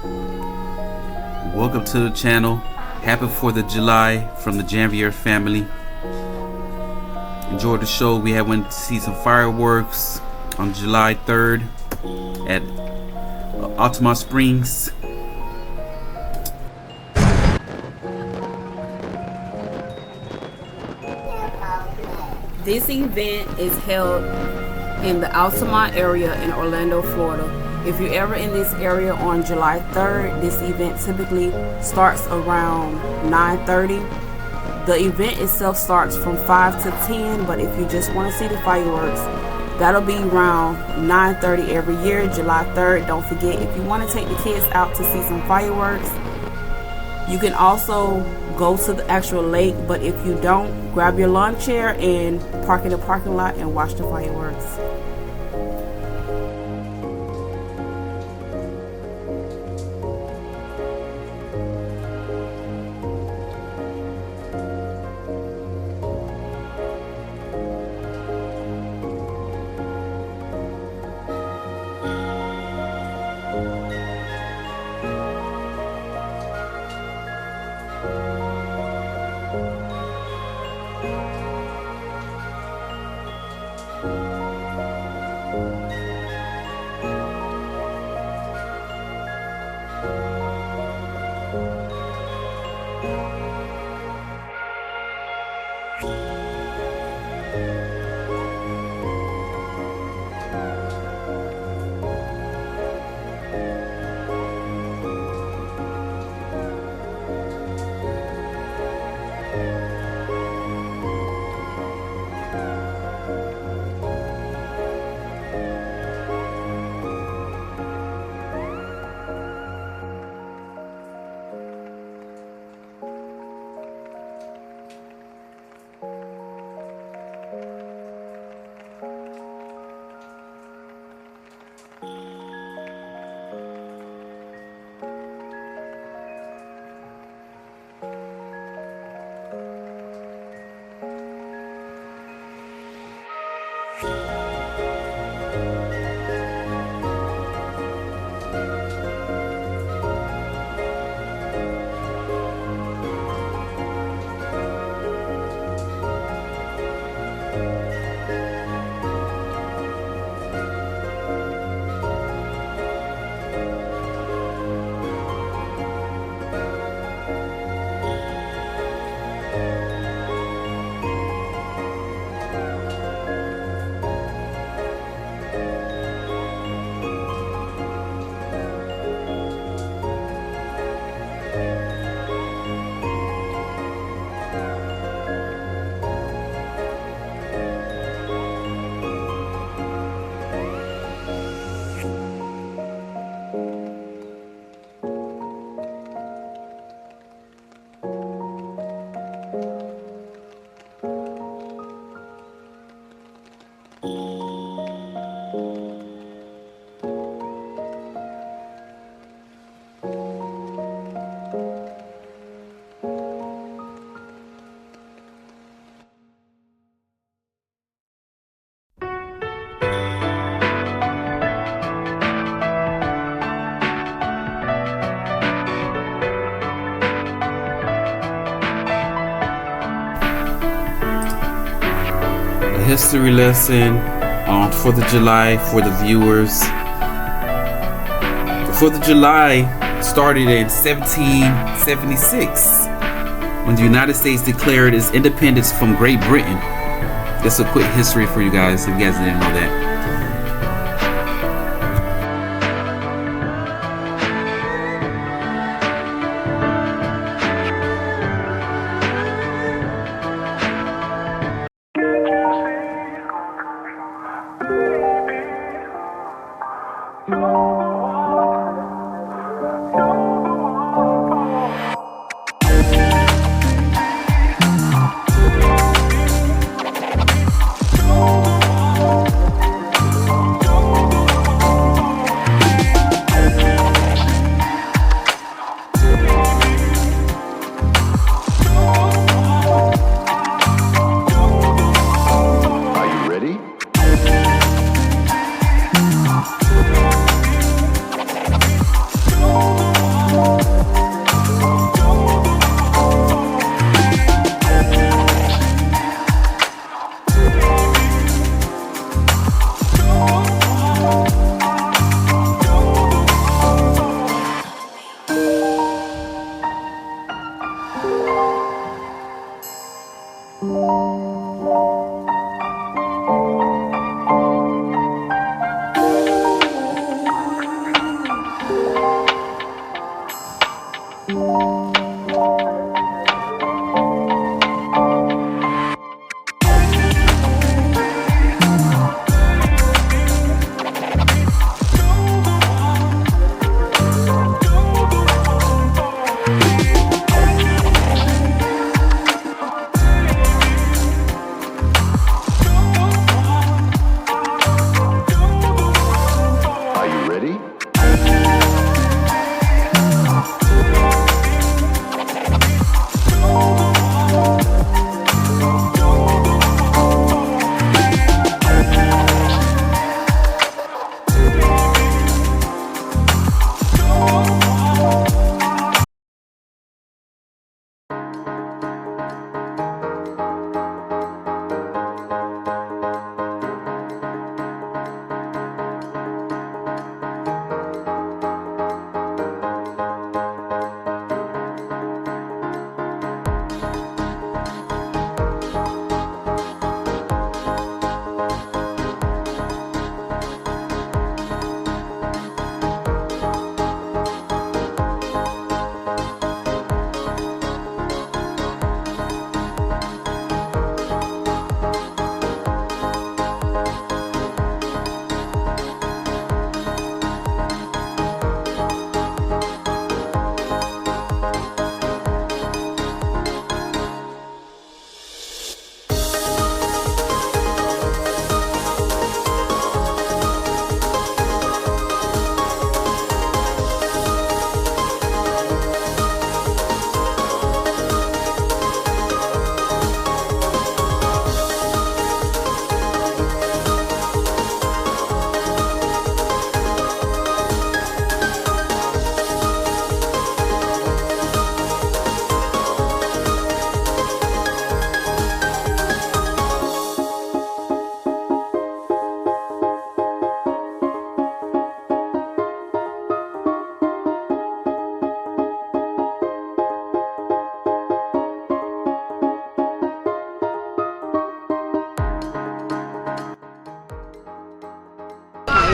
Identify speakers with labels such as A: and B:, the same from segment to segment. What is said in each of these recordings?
A: Welcome to the channel. Happy 4th of July from the Janvier family. Enjoyed the show. We went to see some fireworks on July 3rd at Altamont Springs.
B: This event is held in the Altamont area in Orlando, Florida. If you're ever in this area on July 3rd, this event typically starts around 9:30. The event itself starts from 5 to 10, but if you just want to see the fireworks, that'll be around 9:30 every year, July 3rd. Don't forget, if you want to take the kids out to see some fireworks, you can also go to the actual lake, but if you don't, grab your lawn chair and park in the parking lot and watch the fireworks.
A: History lesson on 4th of July for the viewers. The 4th of July started in 1776 when the United States declared its independence from Great Britain. Just a quick history for you guys if you guys didn't know that.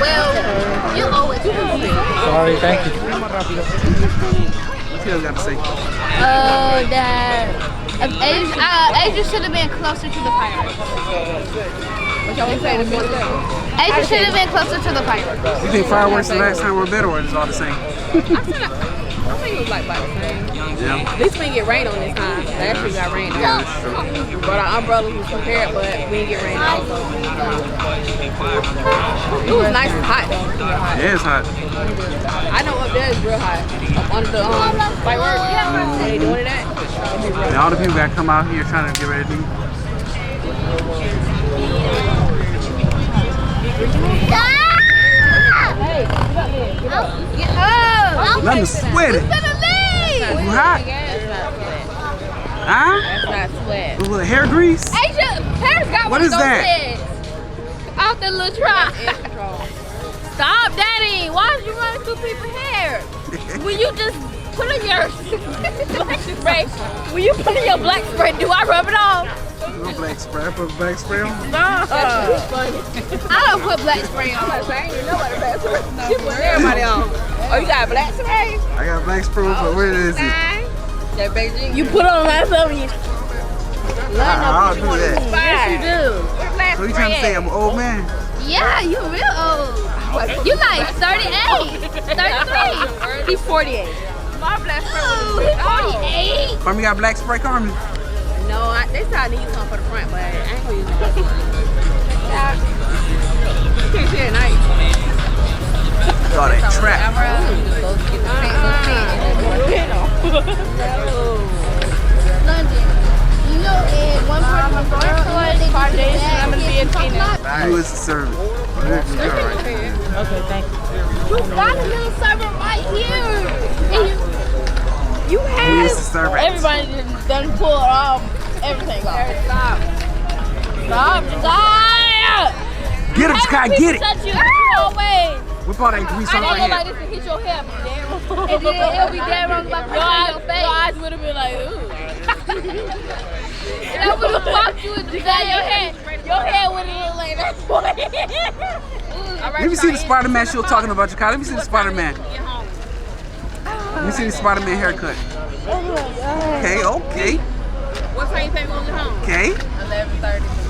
C: Well, you always do.
D: Sorry, thank you.
A: What you got to say?
C: That Asia should have been closer to the fireworks. Asia should have been closer to the fireworks.
A: You think fireworks the last time were better or is it all the same?
E: I think it was like about the same.
A: Yeah.
E: At least we didn't get rain on this time. Last year we got rain on.
A: Yeah, that's true.
E: But our umbrellas was prepared, but we didn't get rain also. It was nice and hot though.
A: Yeah, it's hot.
E: I know up there is real hot. Up under the fireworks. They doing that.
A: And all the people got to come out here trying to get ready to do.
C: Hey, get up there. Get up. Get up.
A: Let me sweat it. You hot? Huh?
E: That's not sweat.
A: With a little hair grease?
C: Asia, Paris got
A: What
C: one
A: is
C: of those
A: that?
C: heads. Off the little truck.
E: Air control.
C: Stop, Daddy. Why is you running through people's hair? When you just put on your black spray, when you put in your black spray, do I rub it off?
A: No black spray. I put black spray on.
C: No. I don't put black spray on.
E: I ain't even know about the black spray. She put everybody on. Oh, you got black spray?
A: I got black spray, but where is it?
E: That Beijing.
C: You put on that stuff and you.
A: I'll do that.
C: Yes, you do.
E: Where black
A: So you trying to
E: spray
A: say I'm an old man?
C: Yeah, you real old. You like 38, 33. He's 48.
E: My black spray
C: Ooh,
E: was
C: he's 48.
A: Carmen got black spray, Carmen.
E: No, they said I need some for the front, but I ain't gonna use it. Yeah. You can't see it at night.
A: Oh, that trap.
C: London. You know, in one part of the
E: Foundation, I'm gonna be a teenager.
A: You is the servant.
E: Okay, thank you.
C: You got a little servant right here. And you
A: You
C: have
A: is the servant.
C: everybody done pulled off everything off. Stop. Stop, Josiah.
A: Get him, Sky, get it.
C: Touch you always.
A: Whip all that grease
C: I
A: off
C: didn't
A: my
C: go like
A: head.
C: this and hit your hair, but damn. And then it'll be dead wrong about your face. Your eyes would have been like, ooh. And I would have fucked you in the side your head. Your hair would have looked like that boy.
A: Let me see the Spider-Man she was talking about, Jakai. Let me see the Spider-Man. me see the Spider-Man haircut. Okay, okay.
E: What time you think we're gonna get home?
A: Okay.
E: 11:30.